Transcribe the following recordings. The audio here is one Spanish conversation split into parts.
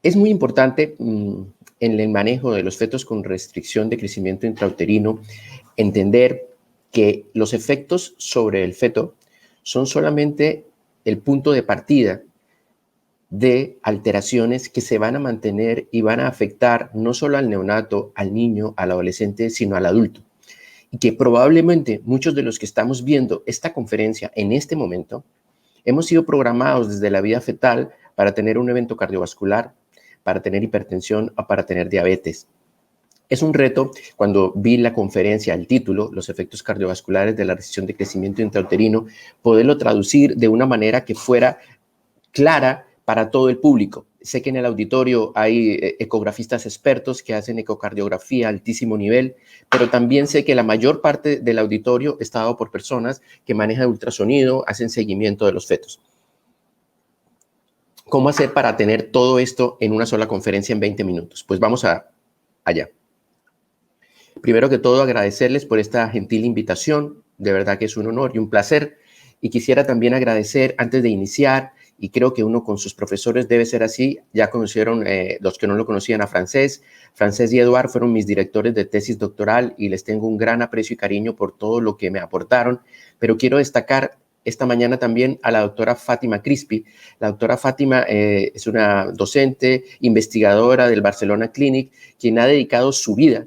Es muy importante en el manejo de los fetos con restricción de crecimiento intrauterino entender que los efectos sobre el feto son solamente el punto de partida de alteraciones que se van a mantener y van a afectar no solo al neonato, al niño, al adolescente, sino al adulto. Y que probablemente muchos de los que estamos viendo esta conferencia en este momento hemos sido programados desde la vida fetal para tener un evento cardiovascular, para tener hipertensión o para tener diabetes. Es un reto, cuando vi la conferencia, el título, los efectos cardiovasculares de la restricción de crecimiento intrauterino, poderlo traducir de una manera que fuera clara para todo el público. Sé que en el auditorio hay ecografistas expertos que hacen ecocardiografía a altísimo nivel, pero también sé que la mayor parte del auditorio está dado por personas que manejan ultrasonido, hacen seguimiento de los fetos. ¿Cómo hacer para tener todo esto en una sola conferencia en 20 minutos? Pues vamos allá. Primero que todo, agradecerles por esta gentil invitación. De verdad que es un honor y un placer. Y quisiera también agradecer, antes de iniciar, y creo que uno con sus profesores debe ser así, ya conocieron, los que no lo conocían, a Francés y Eduard fueron mis directores de tesis doctoral y les tengo un gran aprecio y cariño por todo lo que me aportaron, pero quiero destacar esta mañana también a la doctora Fátima Crispi. La doctora Fátima es una docente, investigadora del Barcelona Clinic, quien ha dedicado su vida,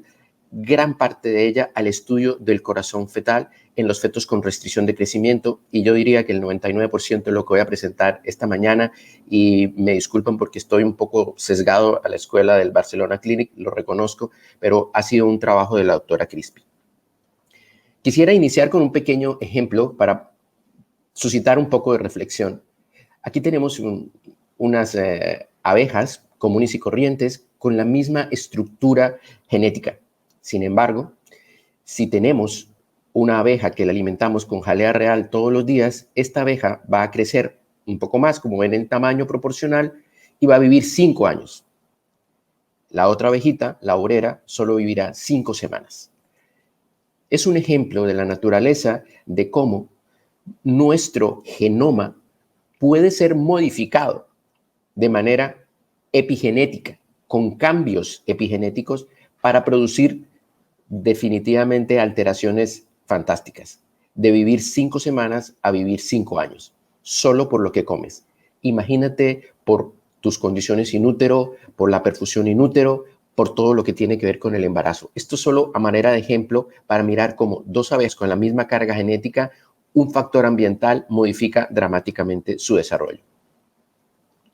gran parte de ella, al estudio del corazón fetal en los fetos con restricción de crecimiento, y yo diría que el 99% de lo que voy a presentar esta mañana, y me disculpan porque estoy un poco sesgado a la escuela del Barcelona Clinic, lo reconozco, pero ha sido un trabajo de la doctora Crispi. Quisiera iniciar con un pequeño ejemplo para suscitar un poco de reflexión. Aquí tenemos unas abejas comunes y corrientes con la misma estructura genética. Sin embargo, si tenemos una abeja que la alimentamos con jalea real todos los días, esta abeja va a crecer un poco más, como ven, en tamaño proporcional, y va a vivir 5 años. La otra abejita, la obrera, solo vivirá 5 semanas. Es un ejemplo de la naturaleza de cómo nuestro genoma puede ser modificado de manera epigenética, con cambios epigenéticos para producir definitivamente alteraciones fantásticas, de vivir 5 semanas a vivir 5 años, solo por lo que comes. Imagínate por tus condiciones in útero, por la perfusión in útero, por todo lo que tiene que ver con el embarazo. Esto solo a manera de ejemplo para mirar cómo 2 abejas con la misma carga genética, un factor ambiental modifica dramáticamente su desarrollo.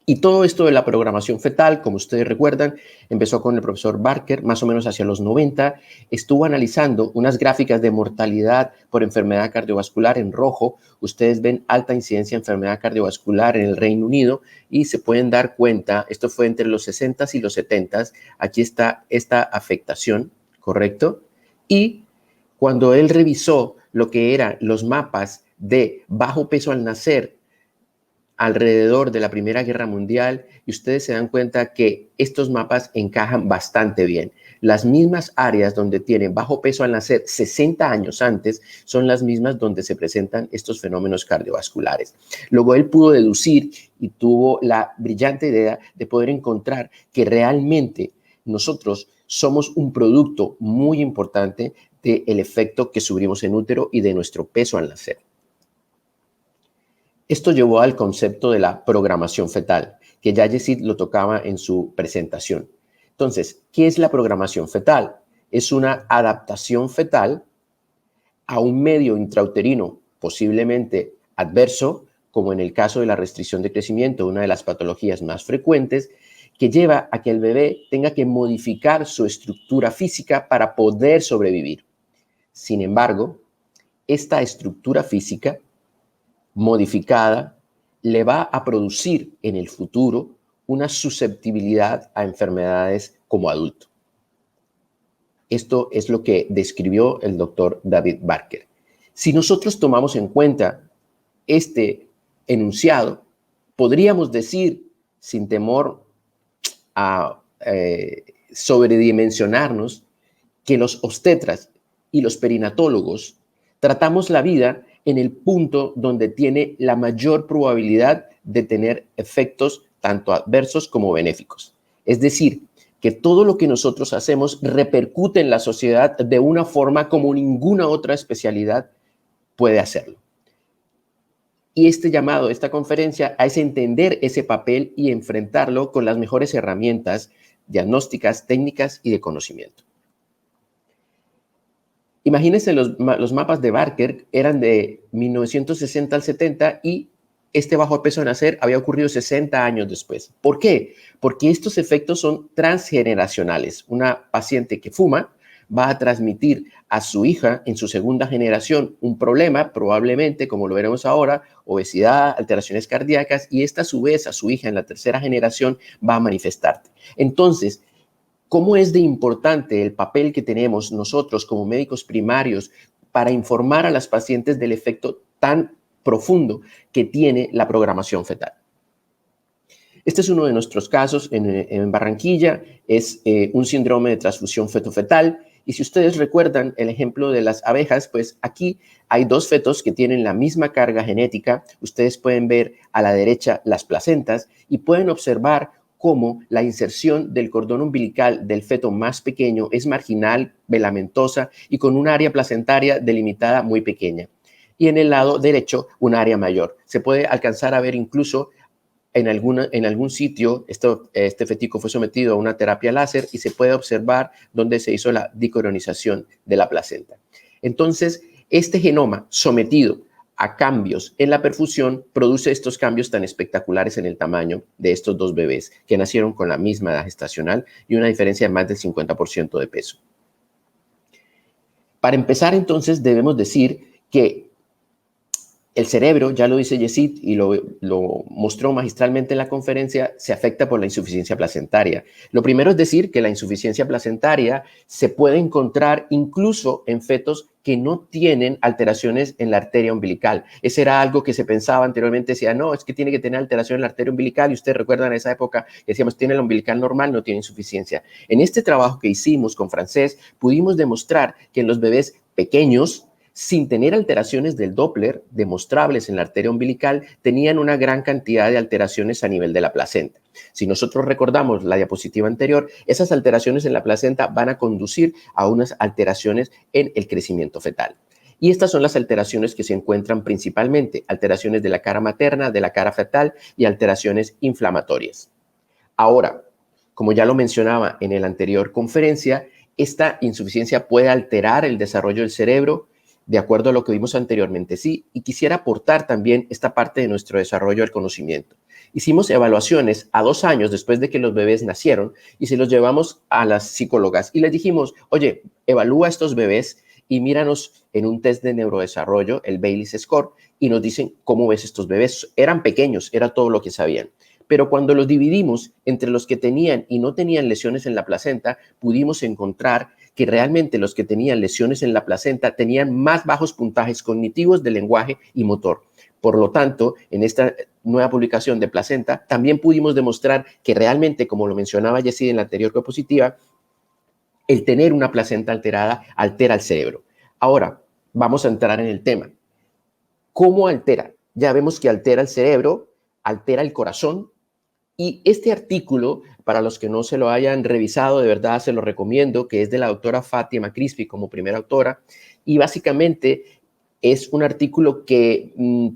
Y todo esto de la programación fetal, como ustedes recuerdan, empezó con el profesor Barker, más o menos hacia los 90, estuvo analizando unas gráficas de mortalidad por enfermedad cardiovascular en rojo. Ustedes ven alta incidencia de enfermedad cardiovascular en el Reino Unido y se pueden dar cuenta, esto fue entre los 60s y los 70s, aquí está esta afectación, ¿correcto? Y cuando él revisó lo que eran los mapas de bajo peso al nacer, alrededor de la Primera Guerra Mundial, y ustedes se dan cuenta que estos mapas encajan bastante bien. Las mismas áreas donde tienen bajo peso al nacer 60 años antes son las mismas donde se presentan estos fenómenos cardiovasculares. Luego él pudo deducir y tuvo la brillante idea de poder encontrar que realmente nosotros somos un producto muy importante del efecto que sufrimos en útero y de nuestro peso al nacer. Esto llevó al concepto de la programación fetal, que ya Yesid lo tocaba en su presentación. Entonces, ¿qué es la programación fetal? Es una adaptación fetal a un medio intrauterino posiblemente adverso, como en el caso de la restricción de crecimiento, una de las patologías más frecuentes, que lleva a que el bebé tenga que modificar su estructura física para poder sobrevivir. Sin embargo, esta estructura física modificada le va a producir en el futuro una susceptibilidad a enfermedades como adulto. Esto es lo que describió el doctor David Barker. Si nosotros tomamos en cuenta este enunciado, podríamos decir, sin temor a sobredimensionarnos, que los obstetras y los perinatólogos tratamos la vida en el punto donde tiene la mayor probabilidad de tener efectos tanto adversos como benéficos. Es decir, que todo lo que nosotros hacemos repercute en la sociedad de una forma como ninguna otra especialidad puede hacerlo. Y este llamado, esta conferencia, es entender ese papel y enfrentarlo con las mejores herramientas diagnósticas, técnicas y de conocimiento. Imagínense los mapas de Barker, eran de 1960 al 70 y este bajo peso de nacer había ocurrido 60 años después. ¿Por qué? Porque estos efectos son transgeneracionales. Una paciente que fuma va a transmitir a su hija en su segunda generación un problema, probablemente, como lo veremos ahora, obesidad, alteraciones cardíacas, y esta a su vez a su hija en la tercera generación va a manifestarte. Entonces, ¿cómo es de importante el papel que tenemos nosotros como médicos primarios para informar a las pacientes del efecto tan profundo que tiene la programación fetal? Este es uno de nuestros casos en Barranquilla, es un síndrome de transfusión feto-fetal. Y si ustedes recuerdan el ejemplo de las abejas, pues aquí hay dos fetos que tienen la misma carga genética. Ustedes pueden ver a la derecha las placentas y pueden observar cómo la inserción del cordón umbilical del feto más pequeño es marginal, velamentosa y con un área placentaria delimitada muy pequeña. Y en el lado derecho, un área mayor. Se puede alcanzar a ver incluso en algún sitio, este fetico fue sometido a una terapia láser y se puede observar dónde se hizo la dicoronización de la placenta. Entonces, este genoma sometido a cambios en la perfusión produce estos cambios tan espectaculares en el tamaño de estos dos bebés que nacieron con la misma edad gestacional y una diferencia de más del 50% de peso. Para empezar, entonces, debemos decir que el cerebro, ya lo dice Yesid y lo mostró magistralmente en la conferencia, se afecta por la insuficiencia placentaria. Lo primero es decir que la insuficiencia placentaria se puede encontrar incluso en fetos que no tienen alteraciones en la arteria umbilical. Ese era algo que se pensaba anteriormente, decía, no, es que tiene que tener alteración en la arteria umbilical, y ustedes recuerdan en esa época que decíamos, tiene la umbilical normal, no tiene insuficiencia. En este trabajo que hicimos con Francés, pudimos demostrar que en los bebés pequeños, sin tener alteraciones del Doppler demostrables en la arteria umbilical, tenían una gran cantidad de alteraciones a nivel de la placenta. Si nosotros recordamos la diapositiva anterior, esas alteraciones en la placenta van a conducir a unas alteraciones en el crecimiento fetal. Y estas son las alteraciones que se encuentran principalmente, alteraciones de la cara materna, de la cara fetal y alteraciones inflamatorias. Ahora, como ya lo mencionaba en la anterior conferencia, esta insuficiencia puede alterar el desarrollo del cerebro, de acuerdo a lo que vimos anteriormente, sí, y quisiera aportar también esta parte de nuestro desarrollo del conocimiento. Hicimos evaluaciones a 2 años después de que los bebés nacieron y se los llevamos a las psicólogas y les dijimos, oye, evalúa a estos bebés y míranos en un test de neurodesarrollo, el Bayley's Score, y nos dicen cómo ves estos bebés. Eran pequeños, era todo lo que sabían. Pero cuando los dividimos entre los que tenían y no tenían lesiones en la placenta, pudimos encontrar que realmente los que tenían lesiones en la placenta tenían más bajos puntajes cognitivos de lenguaje y motor. Por lo tanto, en esta nueva publicación de placenta, también pudimos demostrar que realmente, como lo mencionaba Yesid en la anterior diapositiva, el tener una placenta alterada altera el cerebro. Ahora, vamos a entrar en el tema. ¿Cómo altera? Ya vemos que altera el cerebro, altera el corazón. Y este artículo, para los que no se lo hayan revisado, de verdad se lo recomiendo, que es de la doctora Fátima Crispi como primera autora, y básicamente es un artículo que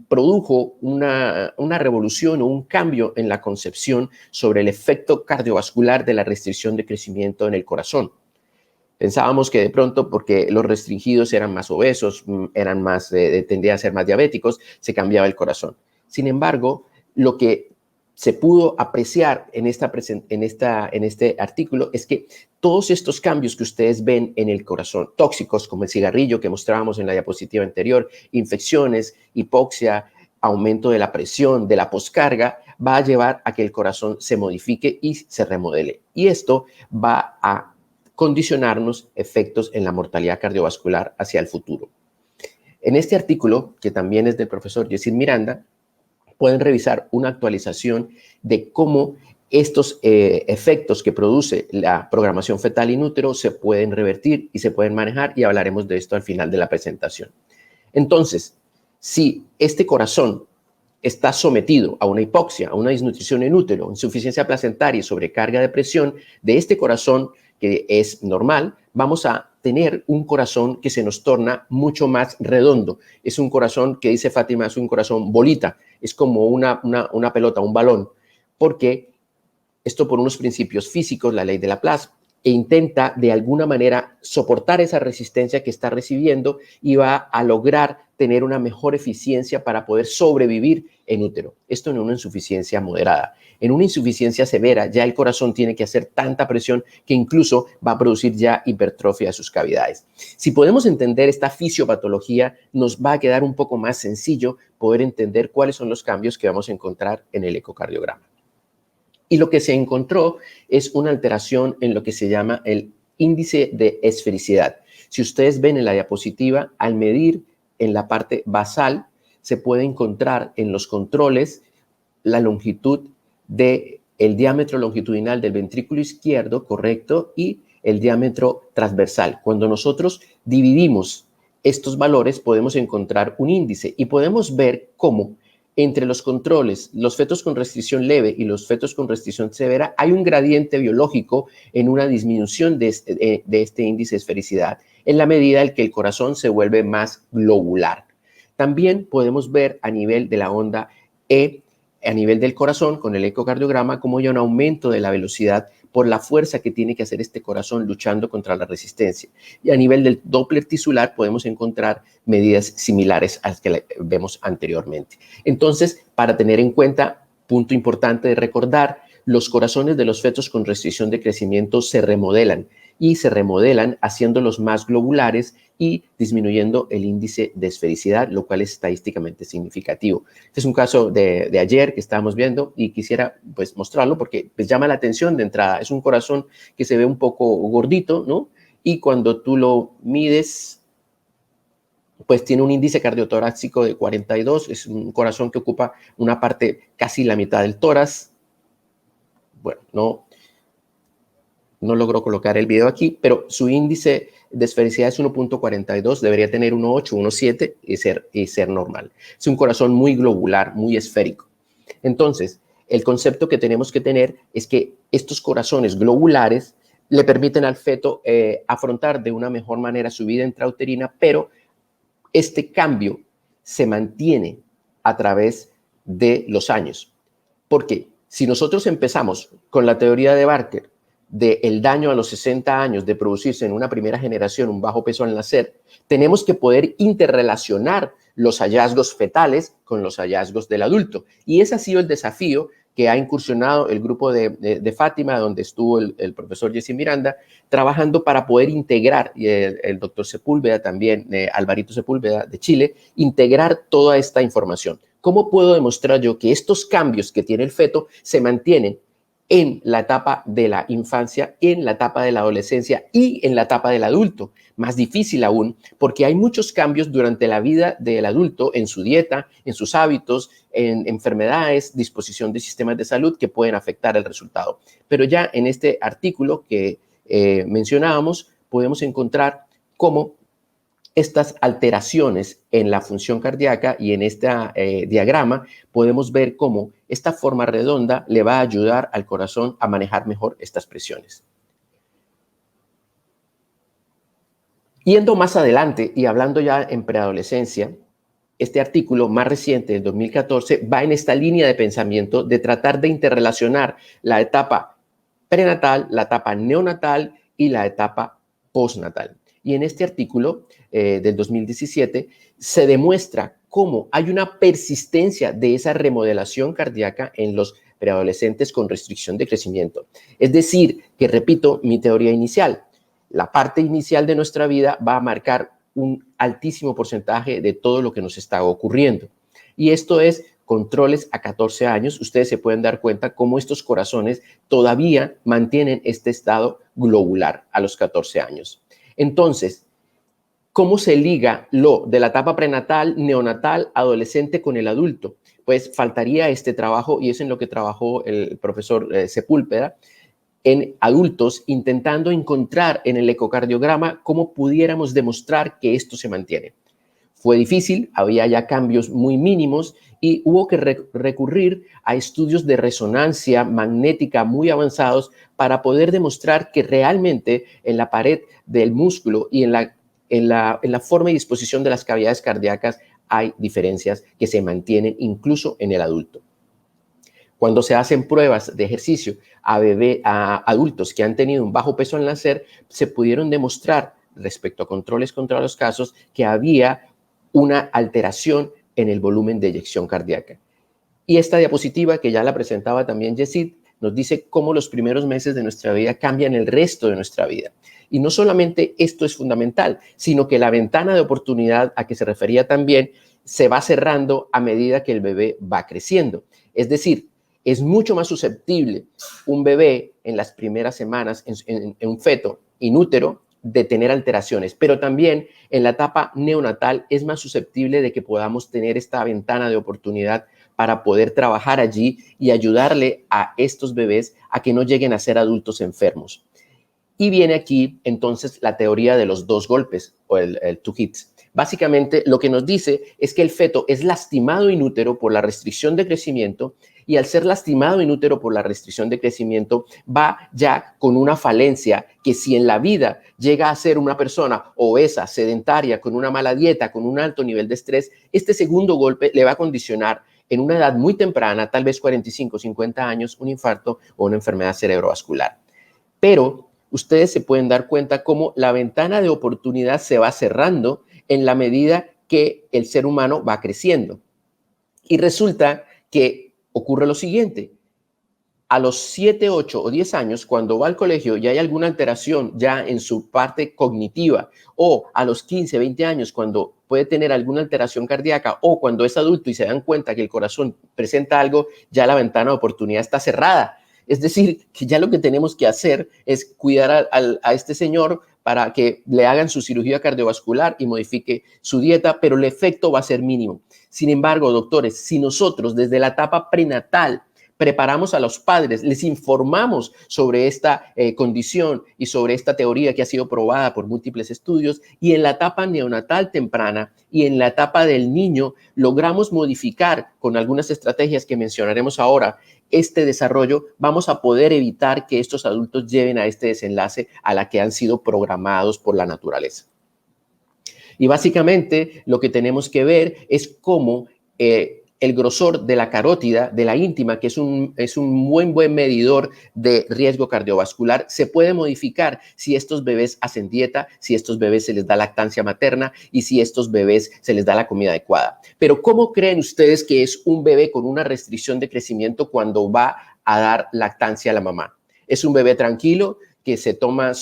produjo una revolución o un cambio en la concepción sobre el efecto cardiovascular de la restricción de crecimiento en el corazón. Pensábamos que de pronto, porque los restringidos eran más obesos, tendían a ser más diabéticos, se cambiaba el corazón. Sin embargo, lo que se pudo apreciar en este artículo es que todos estos cambios que ustedes ven en el corazón, tóxicos como el cigarrillo que mostrábamos en la diapositiva anterior, infecciones, hipoxia, aumento de la presión, de la poscarga, va a llevar a que el corazón se modifique y se remodele. Y esto va a condicionarnos efectos en la mortalidad cardiovascular hacia el futuro. En este artículo, que también es del profesor Yesid Miranda, pueden revisar una actualización de cómo estos efectos que produce la programación fetal in útero se pueden revertir y se pueden manejar, y hablaremos de esto al final de la presentación. Entonces, si este corazón está sometido a una hipoxia, a una desnutrición en útero, insuficiencia placentaria y sobrecarga de presión de este corazón que es normal, vamos a tener un corazón que se nos torna mucho más redondo. Es un corazón que dice Fátima, es un corazón bolita, es como una pelota, un balón, porque esto por unos principios físicos, la ley de Laplace, e intenta de alguna manera soportar esa resistencia que está recibiendo y va a lograr tener una mejor eficiencia para poder sobrevivir en útero. Esto en una insuficiencia moderada. En una insuficiencia severa ya el corazón tiene que hacer tanta presión que incluso va a producir ya hipertrofia de sus cavidades. Si podemos entender esta fisiopatología, nos va a quedar un poco más sencillo poder entender cuáles son los cambios que vamos a encontrar en el ecocardiograma. Y lo que se encontró es una alteración en lo que se llama el índice de esfericidad. Si ustedes ven en la diapositiva, al medir en la parte basal, se puede encontrar en los controles la longitud del diámetro longitudinal del ventrículo izquierdo, correcto, y el diámetro transversal. Cuando nosotros dividimos estos valores, podemos encontrar un índice y podemos ver cómo entre los controles, los fetos con restricción leve y los fetos con restricción severa, hay un gradiente biológico en una disminución de este índice de esfericidad en la medida en que el corazón se vuelve más globular. También podemos ver a nivel de la onda E, a nivel del corazón, con el ecocardiograma, cómo hay un aumento de la velocidad por la fuerza que tiene que hacer este corazón luchando contra la resistencia. Y a nivel del Doppler tisular podemos encontrar medidas similares a las que vemos anteriormente. Entonces, para tener en cuenta, punto importante de recordar, los corazones de los fetos con restricción de crecimiento se remodelan y se remodelan haciéndolos más globulares y disminuyendo el índice de esfericidad, lo cual es estadísticamente significativo. Este es un caso de ayer que estábamos viendo y quisiera pues mostrarlo porque pues, llama la atención de entrada. Es un corazón que se ve un poco gordito, ¿no? Y cuando tú lo mides, pues tiene un índice cardiotorácico de 42, es un corazón que ocupa una parte casi la mitad del tórax. Bueno, no logró colocar el video aquí, pero su índice de esfericidad es 1.42, debería tener 1.8, 1.7 y ser normal. Es un corazón muy globular, muy esférico. Entonces, el concepto que tenemos que tener es que estos corazones globulares le permiten al feto afrontar de una mejor manera su vida intrauterina, pero este cambio se mantiene a través de los años. Porque si nosotros empezamos con la teoría de Barker, del daño a los 60 años de producirse en una primera generación un bajo peso al nacer, tenemos que poder interrelacionar los hallazgos fetales con los hallazgos del adulto. Y ese ha sido el desafío que ha incursionado el grupo de Fátima, donde estuvo el profesor Jesse Miranda, trabajando para poder integrar, y el doctor Sepúlveda también, Alvarito Sepúlveda de Chile, integrar toda esta información. ¿Cómo puedo demostrar yo que estos cambios que tiene el feto se mantienen en la etapa de la infancia, en la etapa de la adolescencia y en la etapa del adulto? Más difícil aún, porque hay muchos cambios durante la vida del adulto en su dieta, en sus hábitos, en enfermedades, disposición de sistemas de salud que pueden afectar el resultado. Pero ya en este artículo que mencionábamos, podemos encontrar cómo estas alteraciones en la función cardíaca y en este diagrama podemos ver cómo esta forma redonda le va a ayudar al corazón a manejar mejor estas presiones. Yendo más adelante y hablando ya en preadolescencia, este artículo más reciente del 2014 va en esta línea de pensamiento de tratar de interrelacionar la etapa prenatal, la etapa neonatal y la etapa postnatal. Y en este artículo del 2017 se demuestra cómo hay una persistencia de esa remodelación cardíaca en los preadolescentes con restricción de crecimiento. Es decir, que repito mi teoría inicial, la parte inicial de nuestra vida va a marcar un altísimo porcentaje de todo lo que nos está ocurriendo. Y esto es controles a 14 años. Ustedes se pueden dar cuenta cómo estos corazones todavía mantienen este estado globular a los 14 años. Entonces, ¿cómo se liga lo de la etapa prenatal, neonatal, adolescente con el adulto? Pues faltaría este trabajo y es en lo que trabajó el profesor Sepúlveda en adultos, intentando encontrar en el ecocardiograma cómo pudiéramos demostrar que esto se mantiene. Fue difícil, había ya cambios muy mínimos y hubo que recurrir a estudios de resonancia magnética muy avanzados para poder demostrar que realmente en la pared del músculo y en la forma y disposición de las cavidades cardíacas hay diferencias que se mantienen incluso en el adulto. Cuando se hacen pruebas de ejercicio a adultos que han tenido un bajo peso al nacer, se pudieron demostrar respecto a controles contra los casos que había una alteración en el volumen de eyección cardíaca. Y esta diapositiva, que ya la presentaba también Yesid, nos dice cómo los primeros meses de nuestra vida cambian el resto de nuestra vida. Y no solamente esto es fundamental, sino que la ventana de oportunidad a que se refería también se va cerrando a medida que el bebé va creciendo. Es decir, es mucho más susceptible un bebé en las primeras semanas, en un feto inútero, de tener alteraciones, pero también en la etapa neonatal es más susceptible de que podamos tener esta ventana de oportunidad para poder trabajar allí y ayudarle a estos bebés a que no lleguen a ser adultos enfermos. Y viene aquí entonces la teoría de los 2 golpes o el two hits. Básicamente lo que nos dice es que el feto es lastimado in útero por la restricción de crecimiento y al ser lastimado in útero por la restricción de crecimiento va ya con una falencia que si en la vida llega a ser una persona obesa, sedentaria, con una mala dieta, con un alto nivel de estrés, este segundo golpe le va a condicionar en una edad muy temprana, tal vez 45, 50 años, un infarto o una enfermedad cerebrovascular. Pero ustedes se pueden dar cuenta cómo la ventana de oportunidad se va cerrando en la medida que el ser humano va creciendo. Y resulta que ocurre lo siguiente. A los 7, 8 o 10 años, cuando va al colegio y hay alguna alteración ya en su parte cognitiva, o a los 15, 20 años, cuando puede tener alguna alteración cardíaca, o cuando es adulto y se dan cuenta que el corazón presenta algo, ya la ventana de oportunidad está cerrada. Es decir, que ya lo que tenemos que hacer es cuidar a este señor para que le hagan su cirugía cardiovascular y modifique su dieta, pero el efecto va a ser mínimo. Sin embargo, doctores, si nosotros desde la etapa prenatal preparamos a los padres, les informamos sobre esta condición y sobre esta teoría que ha sido probada por múltiples estudios, y en la etapa neonatal temprana y en la etapa del niño logramos modificar con algunas estrategias que mencionaremos ahora este desarrollo, vamos a poder evitar que estos adultos lleven a este desenlace a la que han sido programados por la naturaleza. Y básicamente lo que tenemos que ver es cómo el grosor de la carótida, de la íntima, que es un buen medidor de riesgo cardiovascular, se puede modificar si estos bebés hacen dieta, si estos bebés se les da lactancia materna y si estos bebés se les da la comida adecuada. Pero ¿cómo creen ustedes que es un bebé con una restricción de crecimiento cuando va a dar lactancia a la mamá? ¿Es un bebé tranquilo que se toma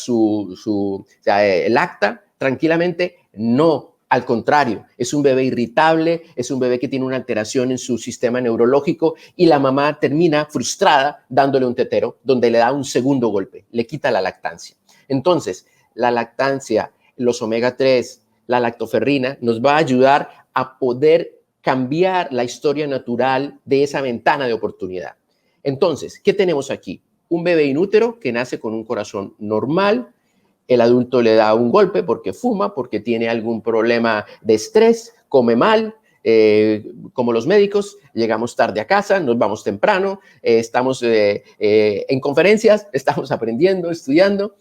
lacta tranquilamente? No. Al contrario, es un bebé irritable, es un bebé que tiene una alteración en su sistema neurológico y la mamá termina frustrada dándole un tetero donde le da un segundo golpe, le quita la lactancia. Entonces, la lactancia, los omega 3, la lactoferrina nos va a ayudar a poder cambiar la historia natural de esa ventana de oportunidad. Entonces, ¿qué tenemos aquí? Un bebé inútero que nace con un corazón normal. El adulto le da un golpe porque fuma, porque tiene algún problema de estrés, come mal, como los médicos, llegamos tarde a casa, nos vamos temprano, estamos en conferencias, estamos aprendiendo, estudiando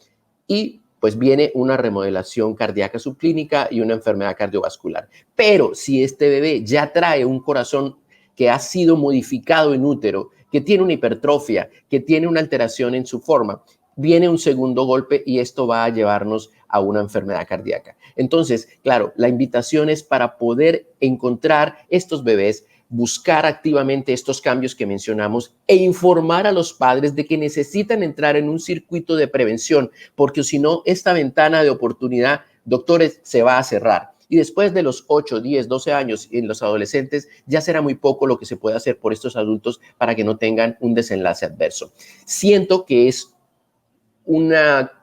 y pues viene una remodelación cardíaca subclínica y una enfermedad cardiovascular. Pero si este bebé ya trae un corazón que ha sido modificado en útero, que tiene una hipertrofia, que tiene una alteración en su forma, viene un segundo golpe y esto va a llevarnos a una enfermedad cardíaca. Entonces, claro, la invitación es para poder encontrar estos bebés, buscar activamente estos cambios que mencionamos e informar a los padres de que necesitan entrar en un circuito de prevención, porque si no, esta ventana de oportunidad, doctores, se va a cerrar. Y después de los 8, 10, 12 años en los adolescentes, ya será muy poco lo que se puede hacer por estos adultos para que no tengan un desenlace adverso. Siento que es un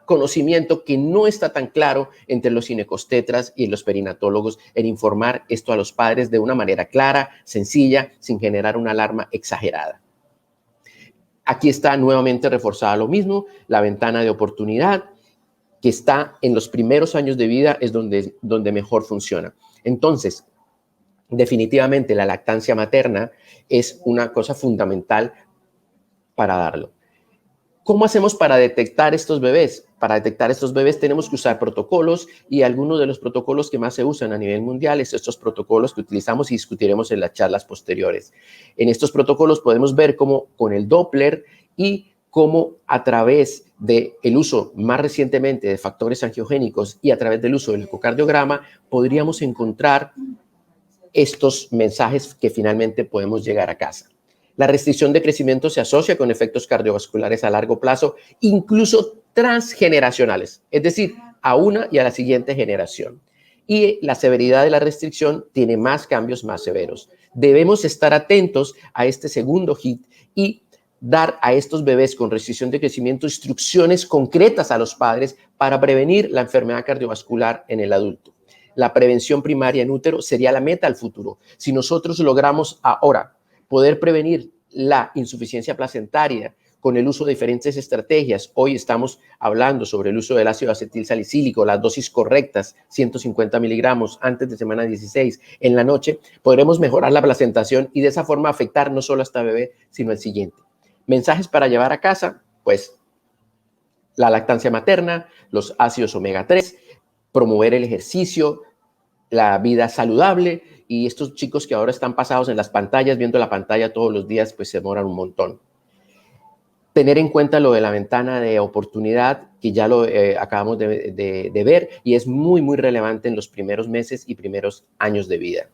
conocimiento que no está tan claro entre los ginecostetras y los perinatólogos en informar esto a los padres de una manera clara, sencilla, sin generar una alarma exagerada. Aquí está nuevamente reforzada lo mismo, la ventana de oportunidad que está en los primeros años de vida es donde mejor funciona. Entonces, definitivamente la lactancia materna es una cosa fundamental para darlo. ¿Cómo hacemos para detectar estos bebés? Para detectar estos bebés tenemos que usar protocolos, y algunos de los protocolos que más se usan a nivel mundial es estos protocolos que utilizamos y discutiremos en las charlas posteriores. En estos protocolos podemos ver cómo con el Doppler y cómo a través del uso más recientemente de factores angiogénicos y a través del uso del ecocardiograma podríamos encontrar estos mensajes que finalmente podemos llegar a casa. La restricción de crecimiento se asocia con efectos cardiovasculares a largo plazo, incluso transgeneracionales, es decir, a una y a la siguiente generación. Y la severidad de la restricción tiene más cambios más severos. Debemos estar atentos a este segundo hit y dar a estos bebés con restricción de crecimiento instrucciones concretas a los padres para prevenir la enfermedad cardiovascular en el adulto. La prevención primaria en útero sería la meta al futuro. Si nosotros logramos ahora poder prevenir la insuficiencia placentaria con el uso de diferentes estrategias. Hoy estamos hablando sobre el uso del ácido acetil salicílico, las dosis correctas, 150 miligramos antes de semana 16. En la noche podremos mejorar la placentación y de esa forma afectar no solo a este bebé, sino al siguiente. Mensajes para llevar a casa, pues la lactancia materna, los ácidos omega 3, promover el ejercicio, la vida saludable, y estos chicos que ahora están pasados en las pantallas, viendo la pantalla todos los días, pues se demoran un montón. Tener en cuenta lo de la ventana de oportunidad, que ya lo acabamos de ver, y es muy, muy relevante en los primeros meses y primeros años de vida.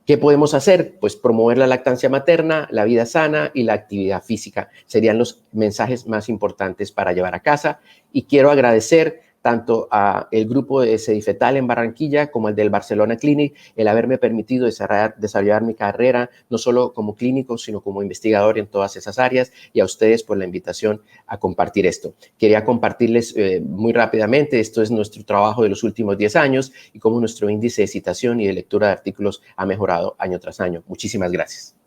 ¿Qué podemos hacer? Pues promover la lactancia materna, la vida sana y la actividad física. Serían los mensajes más importantes para llevar a casa. Y quiero agradecer tanto al grupo de Sedifetal en Barranquilla como el del Barcelona Clinic, el haberme permitido desarrollar mi carrera, no solo como clínico, sino como investigador en todas esas áreas, y a ustedes por la invitación a compartir esto. Quería compartirles muy rápidamente, esto es nuestro trabajo de los últimos 10 años y cómo nuestro índice de citación y de lectura de artículos ha mejorado año tras año. Muchísimas gracias.